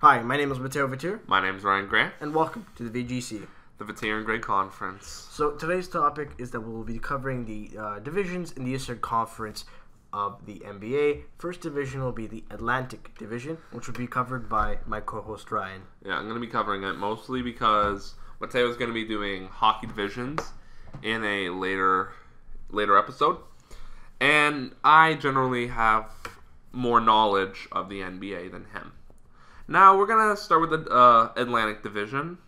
Hi, my name is Mateo Vitir, My name's Ryan Grant, and welcome to the VGC. the Vitir and Gray Conference. So today's topic is that we'll be covering the divisions in the Eastern Conference of the NBA. First division will be the Atlantic Division, which will be covered by my co-host Ryan. Yeah, I'm going to be covering it mostly because Mateo's going to be doing hockey divisions in a later episode. And I generally have more knowledge of the NBA than him. Now, we're going to start with the Atlantic Division.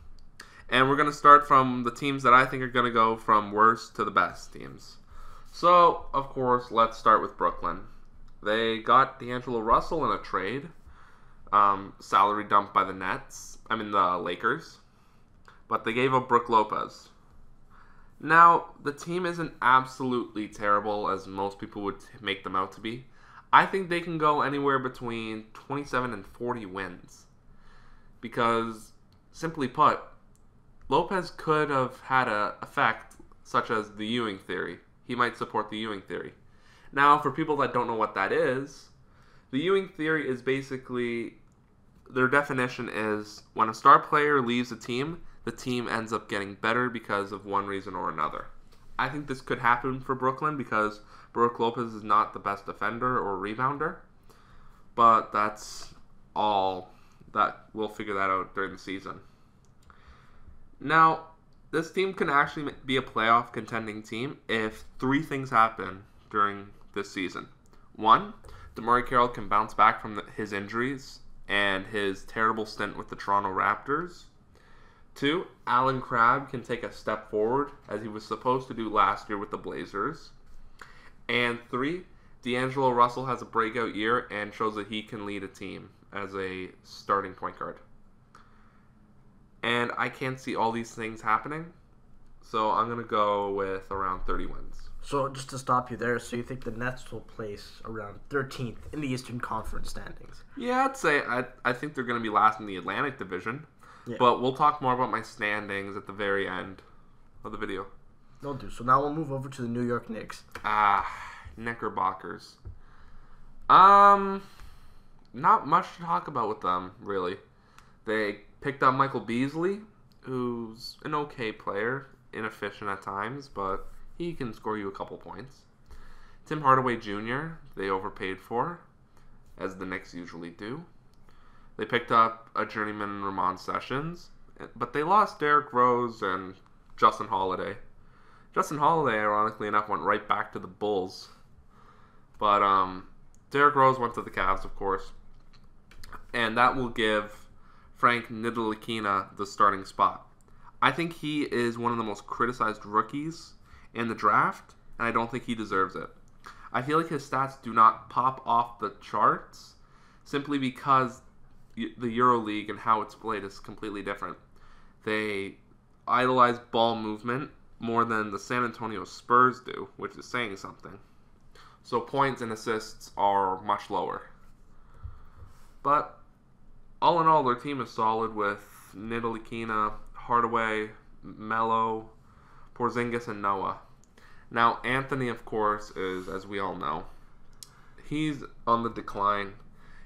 And we're going to start from the teams that I think are going to go from worst to the best teams. So, of course, let's start with Brooklyn. They got D'Angelo Russell in a trade. Salary dumped by the Lakers. But they gave up Brook Lopez. Now, the team isn't absolutely terrible as most people would make them out to be. I think they can go anywhere between 27 and 40 wins. Because, simply put, Lopez could have had an effect such as the Ewing theory. He might support the Ewing theory. Now, for people that don't know what that is, the Ewing theory is basically, their definition is when a star player leaves a team, the team ends up getting better because of one reason or another. I think this could happen for Brooklyn because Brook Lopez is not the best defender or rebounder. But that's all. We'll figure that out during the season. Now, this team can actually be a playoff contending team if three things happen during this season. One, DeMarre Carroll can bounce back from his injuries and his terrible stint with the Toronto Raptors. Two, Alan Crabb can take a step forward as he was supposed to do last year with the Blazers. And three, D'Angelo Russell has a breakout year and shows that he can lead a team as a starting point guard. And I can't see all these things happening, so I'm going to go with around 30 wins. So just to stop you there, so you think the Nets will place around 13th in the Eastern Conference standings? Yeah, I'd say I think they're going to be last in the Atlantic Division. Yeah. But we'll talk more about my standings at the very end of the video. They'll do. So now we'll move over to the New York Knicks. Knickerbockers. Not much to talk about with them, really. They picked up Michael Beasley, who's an okay player, inefficient at times, but he can score you a couple points. Tim Hardaway Jr., they overpaid for, as the Knicks usually do. They picked up a journeyman Ramon Sessions, but they lost Derrick Rose and Justin Holiday. Justin Holiday, ironically enough, went right back to the Bulls. But Derrick Rose went to the Cavs, of course. And that will give Frank Ntilikina the starting spot. I think he is one of the most criticized rookies in the draft, and I don't think he deserves it. I feel like his stats do not pop off the charts simply because the EuroLeague and how it's played is completely different. They idolize ball movement more than the San Antonio Spurs do, which is saying something. So points and assists are much lower. But all in all, their team is solid with Ntilikina, Hardaway, Melo, Porzingis, and Noah. Now, Anthony, of course, is, as we all know, he's on the decline.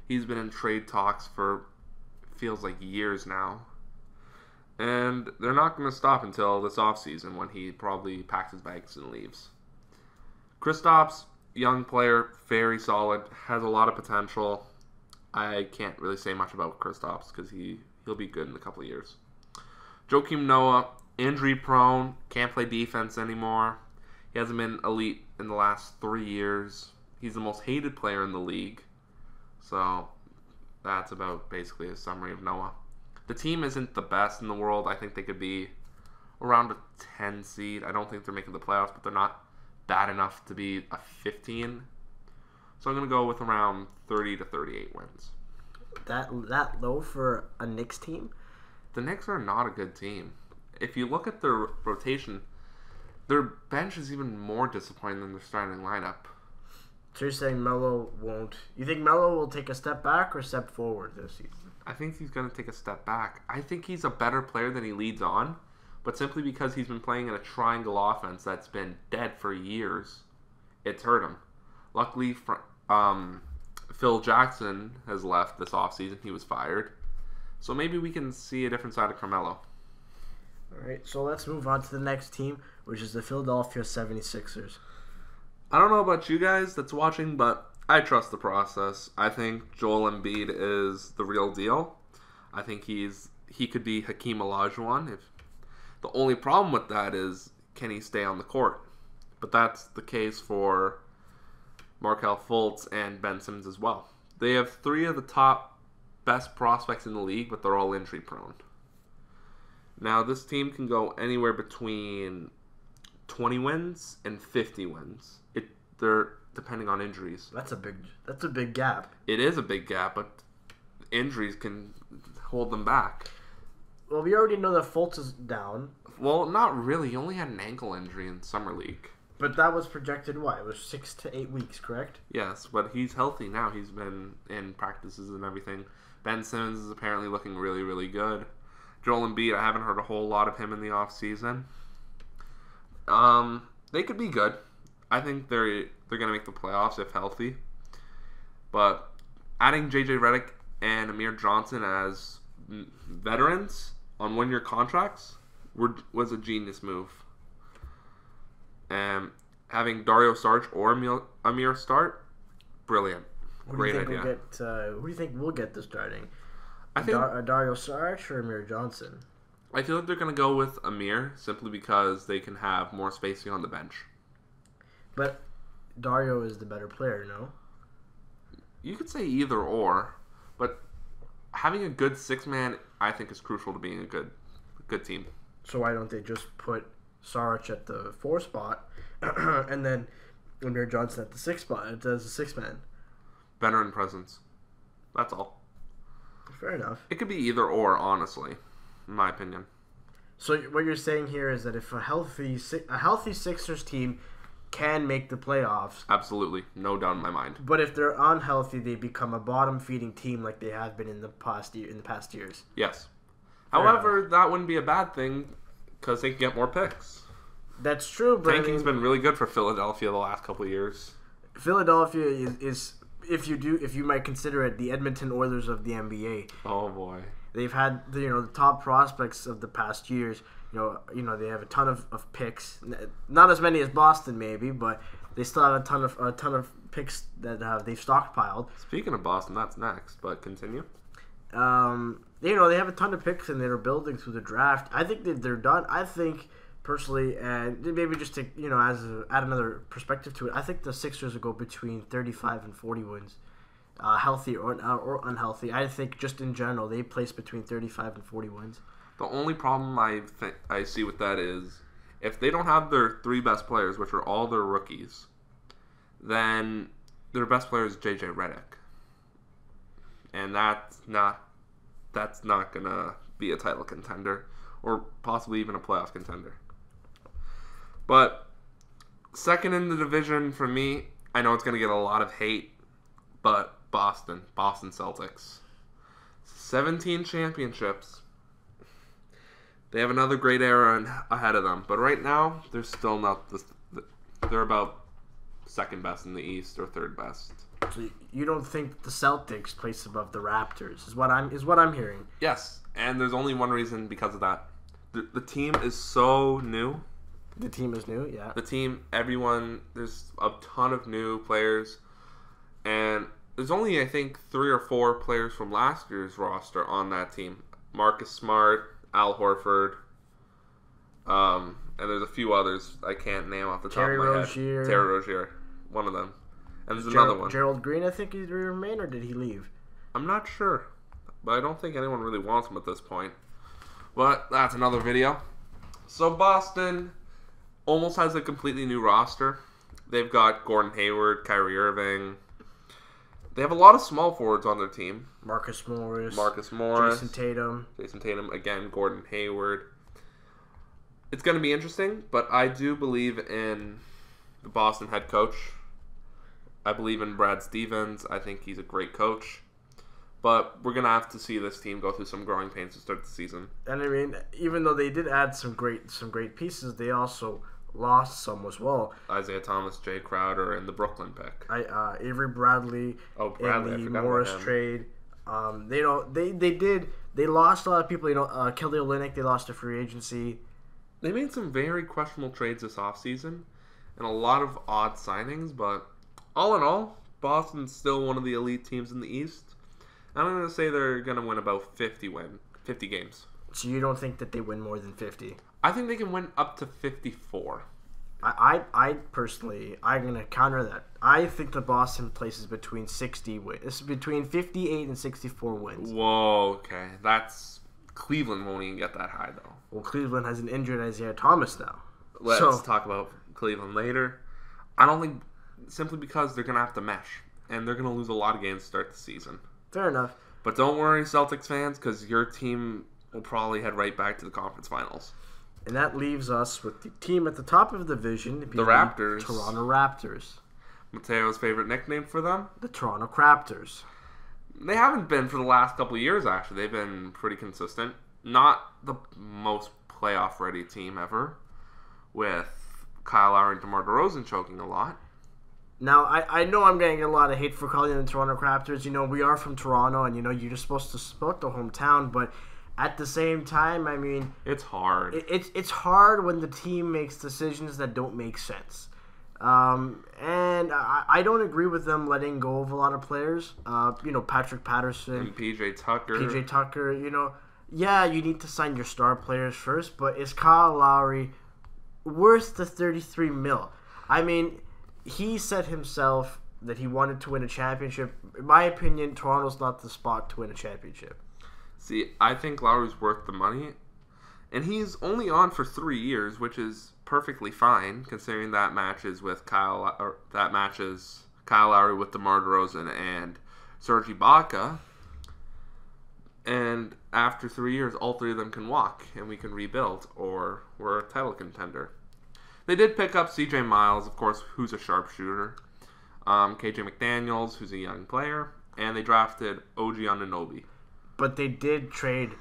He's been in trade talks for, feels like years now. And they're not going to stop until this offseason when he probably packs his bags and leaves. Kristaps, young player, very solid, has a lot of potential. I can't really say much about Kristaps because he'll be good in a couple of years. Joakim Noah, injury prone, can't play defense anymore. He hasn't been elite in the last 3 years. He's the most hated player in the league. So that's about basically a summary of Noah. The team isn't the best in the world. I think they could be around a 10 seed. I don't think they're making the playoffs, but they're not bad enough to be a 15. So I'm going to go with around 30 to 38 wins. That low for a Knicks team? The Knicks are not a good team. If you look at their rotation, their bench is even more disappointing than their starting lineup. So you're saying Melo won't... You think Melo will take a step back or step forward this season? I think he's going to take a step back. I think he's a better player than he leads on, but simply because he's been playing in a triangle offense that's been dead for years, it's hurt him. Luckily, Phil Jackson has left this offseason. He was fired. So maybe we can see a different side of Carmelo. All right, so let's move on to the next team, which is the Philadelphia 76ers. I don't know about you guys that's watching, but I trust the process. I think Joel Embiid is the real deal. I think he could be Hakeem Olajuwon. If the only problem with that is, can he stay on the court? But that's the case for Markelle Fultz and Ben Simmons as well. They have 3 of the top best prospects in the league, but they're all injury prone. Now, this team can go anywhere between 20 wins and 50 wins. They're depending on injuries. That's a big gap. It is a big gap, but injuries can hold them back. Well, we already know that Fultz is down. Well, not really. He only had an ankle injury in summer league. But that was projected, what? It was 6 to 8 weeks, correct? Yes, but he's healthy now. He's been in practices and everything. Ben Simmons is apparently looking really, really good. Joel Embiid, I haven't heard a whole lot of him in the offseason. They could be good. I think they're going to make the playoffs if healthy. But adding J.J. Redick and Amir Johnson as veterans on one-year contracts was a genius move. And having Dario Saric or Amir start, brilliant. Great idea. Who do you think will get the starting? I think Dario Saric or Amir Johnson? I feel like they're going to go with Amir simply because they can have more spacing on the bench. But Dario is the better player, no? You could say either or, but having a good 6-man, I think, is crucial to being a good team. So why don't they just put Saric at the 4 spot and then Amir Johnson at the 6 spot as a 6-man? Veteran presence. That's all. Fair enough. It could be either or, honestly, in my opinion. So what you're saying here is that if a healthy Sixers team can make the playoffs, absolutely, no doubt in my mind. But if they're unhealthy, they become a bottom-feeding team like they have been in the past years. Yes. However, that wouldn't be a bad thing because they can get more picks. That's true, but Tanking's been really good for Philadelphia the last couple of years. Philadelphia is if you might consider it, the Edmonton Oilers of the NBA. Oh boy. They've had the top prospects of the past years. You know they have a ton of picks. Not as many as Boston maybe, but they still have a ton of picks that they've stockpiled. Speaking of Boston, that's next, but continue. They have a ton of picks and they're building through the draft. I think that they're done. I think personally, and maybe just to add another perspective to it, I think the Sixers will go between 35 and 40 wins. Healthy or unhealthy. I think just in general, they place between 35 and 40 wins. The only problem I see with that is if they don't have their 3 best players, which are all their rookies, then their best player is J.J. Redick. And that's not going to be a title contender or possibly even a playoff contender. But second in the division for me, I know it's going to get a lot of hate, but Boston Celtics. 17 championships. They have another great era ahead of them. But right now, they're still not they're about second best in the East or third best. So you don't think the Celtics place above the Raptors is what I'm hearing. Yes, and there's only one reason because of that. The team is so new. The team is new, yeah. There's a ton of new players, and there's only, I think, 3 or 4 players from last year's roster on that team. Marcus Smart, Al Horford, and there's a few others I can't name off the top of my head. Terry Rozier, one of them. And there's another one. Gerald Green, I think he remained, or did he leave? I'm not sure, but I don't think anyone really wants him at this point. But that's another video. So Boston almost has a completely new roster. They've got Gordon Hayward, Kyrie Irving. They have a lot of small forwards on their team. Marcus Morris. Jason Tatum. Again, Gordon Hayward. It's going to be interesting, but I do believe in the Boston head coach. I believe in Brad Stevens. I think he's a great coach. But we're going to have to see this team go through some growing pains to start the season. And I mean, even though they did add some great pieces, they also lost some as well. Isaiah Thomas, Jay Crowder, and the Brooklyn pick. Avery Bradley. Bradley, in the Morris trade. They They lost a lot of people. Kelly Olynyk, they lost to free agency. They made some very questionable trades this offseason and a lot of odd signings, but all in all, Boston's still one of the elite teams in the East. I'm going to say they're going to win about 50 games. So you don't think that they win more than 50? I think they can win up to 54. I personally, I'm going to counter that. I think the Boston places between 60 wins. It's between 58 and 64 wins. Whoa, okay. Cleveland won't even get that high, though. Well, Cleveland has an injured Isaiah Thomas now. Let's talk about Cleveland later. I don't think, simply because they're going to have to mesh, and they're going to lose a lot of games to start the season. Fair enough. But don't worry, Celtics fans, because your team will probably head right back to the conference finals. And that leaves us with the team at the top of the division. The Raptors. Toronto Raptors. Mateo's favorite nickname for them? The Toronto Craptors. They haven't been for the last couple of years, actually. They've been pretty consistent. Not the most playoff-ready team ever, with Kyle Lowry and DeMar DeRozan choking a lot. Now, I know I'm getting a lot of hate for calling them the Toronto Raptors. We are from Toronto, and, you're just supposed to support the hometown, but at the same time, I mean... It's hard. It's hard when the team makes decisions that don't make sense. And I don't agree with them letting go of a lot of players. Patrick Patterson. And PJ Tucker. Yeah, you need to sign your star players first, but is Kyle Lowry worth the $33 million? I mean, he said himself that he wanted to win a championship. In my opinion, Toronto's not the spot to win a championship. See, I think Lowry's worth the money, and he's only on for 3 years, which is perfectly fine considering that matches Kyle Lowry with DeMar DeRozan and Serge Ibaka. And after 3 years, all three of them can walk, and we can rebuild, or we're a title contender. They did pick up C.J. Miles, of course, who's a sharpshooter. K.J. McDaniels, who's a young player, and they drafted OG Anunoby. But they did trade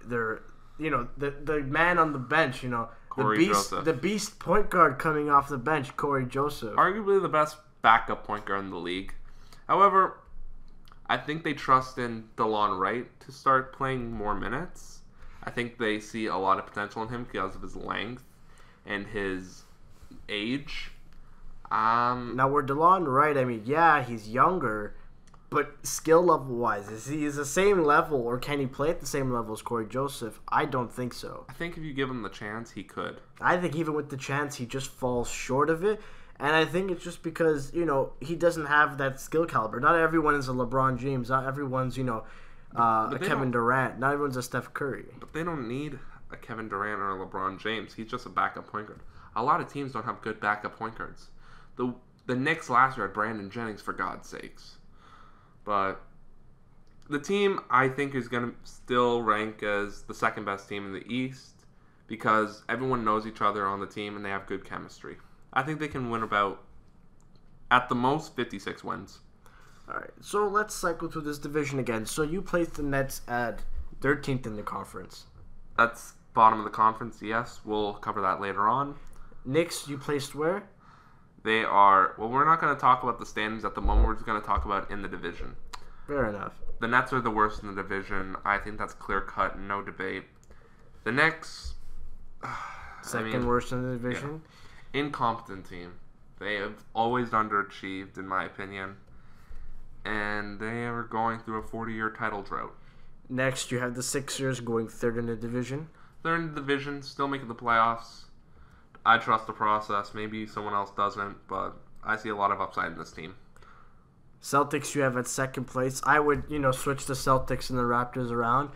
the man on the bench, the beast point guard coming off the bench, Corey Joseph. Arguably the best backup point guard in the league. However, I think they trust in DeLon Wright to start playing more minutes. I think they see a lot of potential in him because of his length and his age. Now, where DeLon Wright, I mean, yeah, he's younger, but skill level-wise, is he the same level, or can he play at the same level as Corey Joseph? I don't think so. I think if you give him the chance, he could. I think even with the chance, he just falls short of it. And I think it's just because, he doesn't have that skill caliber. Not everyone is a LeBron James. Not everyone's, a Kevin Durant. Not everyone's a Steph Curry. But they don't need a Kevin Durant or a LeBron James. He's just a backup point guard. A lot of teams don't have good backup point guards. The Knicks last year had Brandon Jennings, for God's sakes. But the team, I think, is going to still rank as the second best team in the East because everyone knows each other on the team and they have good chemistry. I think they can win about, at the most, 56 wins. All right, so let's cycle through this division again. So you placed the Nets at 13th in the conference. That's bottom of the conference, yes. We'll cover that later on. Knicks, you placed where? They are, well, we're not going to talk about the standings at the moment. We're just going to talk about in the division. Fair enough. The Nets are the worst in the division. I think that's clear-cut, no debate. The Knicks... Second worst in the division? Yeah. Incompetent team. They have always underachieved, in my opinion. And they are going through a 40-year title drought. Next, you have the Sixers going third in the division. Third in the division, still making the playoffs. I trust the process. Maybe someone else doesn't, but I see a lot of upside in this team. Celtics you have at second place. I would, switch the Celtics and the Raptors around.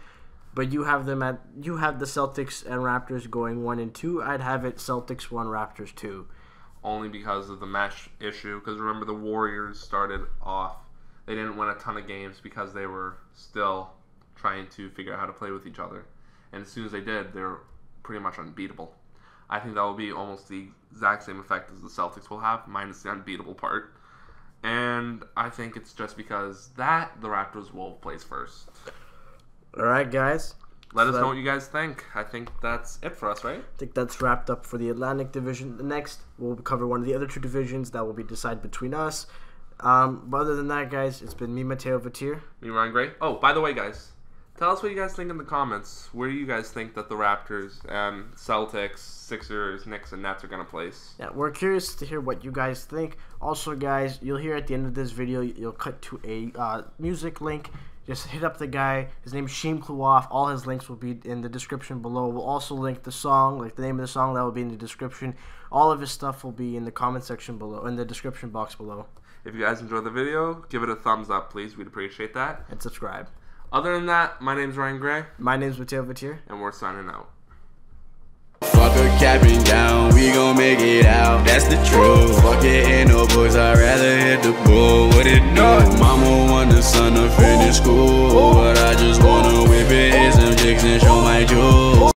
But you have the Celtics and Raptors going 1 and 2. I'd have it Celtics 1, Raptors 2. Only because of the mesh issue. Because remember, the Warriors started off. They didn't win a ton of games because they were still trying to figure out how to play with each other. And as soon as they did, they were pretty much unbeatable. I think that will be almost the exact same effect as the Celtics will have, minus the unbeatable part. And I think it's just because the Raptors will place first. All right, guys. Let us know what you guys think. I think that's it for us, right? I think that's wrapped up for the Atlantic Division. The next, we'll cover one of the other two divisions that will be decided between us. But other than that, guys, it's been me, Mateo Vatir. Me, Ryan Gray. Oh, by the way, guys, Tell us what you guys think in the comments. Where do you guys think that the Raptors, Celtics, Sixers, Knicks, and Nets are going to place? Yeah, we're curious to hear what you guys think. Also, guys, you'll hear at the end of this video, you'll cut to a music link. Just hit up the guy. His name is Shame Kluoff. All his links will be in the description below. We'll also link the song, like the name of the song, that will be in the description. All of his stuff will be in the comment section below, in the description box below. If you guys enjoyed the video, give it a thumbs up, please. We'd appreciate that. And subscribe. Other than that, my name's Ryan Gray. My name's Mateo Vatier. And we're signing out. Fuck a capping down, we gon' make it out, that's the truth. Fuck it, ain't no books, I'd rather hit the bull. What it do? Mama want the son to finish school, but I just wanna whip it, hit some chicks and show my jewels.